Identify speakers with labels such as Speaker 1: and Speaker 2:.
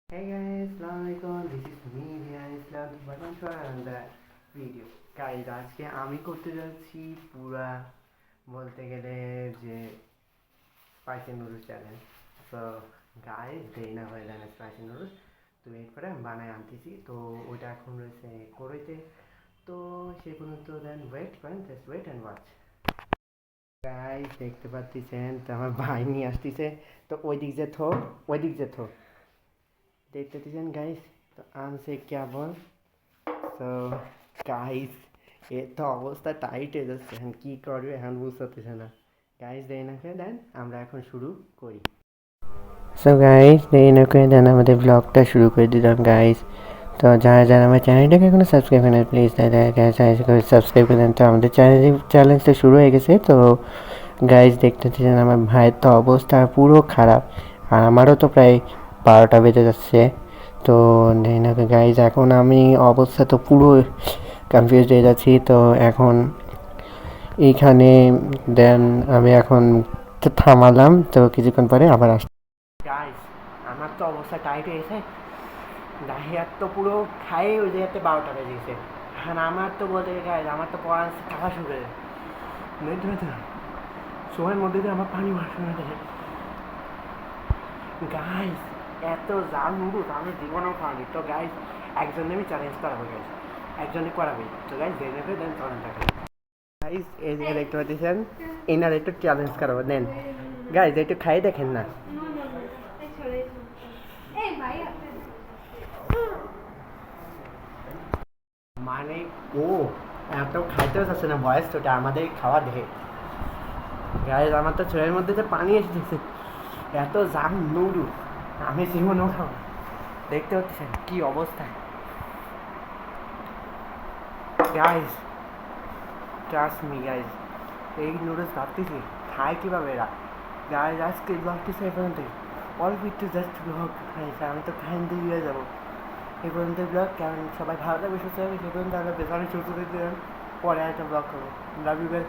Speaker 1: Hey guys, Assalamualaikum. This is me, Riyan Islam. Welcome to another video. Guys, আজকে আমি করতে যাচ্ছি পুরা বলতে গেলে যে spicy noodles challenge. So guys, দেরি না হয়ে যাবে স্পাইসি নুডলস। তো এরপরে আমি বানায় আনতেছি। তো ওইটা এখন রয়েছে কড়াইতে। তো সেই পর্যন্ত দেন ওয়েট করেন, just wait and watch. Guys, দেখতে পাচ্ছেন তো আমার ভাই নিয়ে আসতেছে। তো ওই দিক যে থো, ওই দিক যে থো, দেখতে দিচ্ছেন গাইস। তো আনছে কেবল। তো গাইস, এ তো অবস্থা টাইট হয়ে যাচ্ছে, এখন কী করবে এখন বুঝতেছে না। গাইস, দেরি না করে দেন আমরা এখন শুরু করি। সো গাইস, দেরি না করে দেন আমাদের ব্লগটা শুরু করে দিলাম গাইস। তো যারা যারা আমার চ্যানেলটাকে এখনো সাবস্ক্রাইব করেন প্লিজ তারা সাবস্ক্রাইব করে দেন। তো আমাদের চ্যালেঞ্জটা শুরু হয়ে গেছে। তো গাইস, দেখতে দিচ্ছেন আমার ভাইয়ের তো অবস্থা পুরো খারাপ, আর আমারও তো প্রায় 12টা বেজে যাচ্ছে। তো গাইজ, এখন আমি অবস্থা তো পুরো কনফিউজড হয়ে যাচ্ছি। তো এখন এইখানে দেন আমি এখন তো থামালাম। তো কিছুক্ষণ পরে আবার আসছি। গাইজ, আমার তো অবস্থা টাইট হয়েছে। দাহিয়ার তো পুরো খাই ওই জায়গাতে 12টা বেজে গেছে। আর আমার তো বলতে গাইজ, আমার তো পড়া টাকা শুরু করে সময়ের মধ্যে দিয়ে আমার পানি বার শুরু হয়ে গাইজ। এত জাল নুডলস আমি জীবনেও খাওয়ানি। তো গাইজ, একজনে আমি চ্যালেঞ্জ করাবো গাইজ, একজনে করাবে। তো গাইজ, দেখে দেন চ্যালেঞ্জটাকে। গাইজ, এই যে দেখতে পাচ্ছেন, এনার একটু চ্যালেঞ্জ করাবো দেন। গাইজ, একটু খাই দেখেন না। মানে ও এত খাইতেও চাচ্ছে না, বয়স তোটা আমাদের খাওয়া দেখে। গাইজ, আমার তো চোখের মধ্যে যে পানি এসে দিচ্ছে, এত জাম নুডলস আমি জীবনেও খাবো। দেখতে পাচ্ছেন কি অবস্থা। গাইজ, ট্রাস্ট মি গাইজ, এই নুডলস ভাবতেছি খায় কীভাবে এরা। গাইজ, আজকে ব্লগটি এই পর্যন্ত, অল্প একটু জাস্ট ব্লগ খাইছে, আমি তো খাইন দিয়ে যাবো। এই পর্যন্ত ব্লগ কেমন, সবাই ভালো থাকবে, সুস্থ থাকবে। সে পর্যন্ত আমরা বেশ অনেক সুস্থ থাকতে পরে একটা ব্লগ করবো। Love you guys.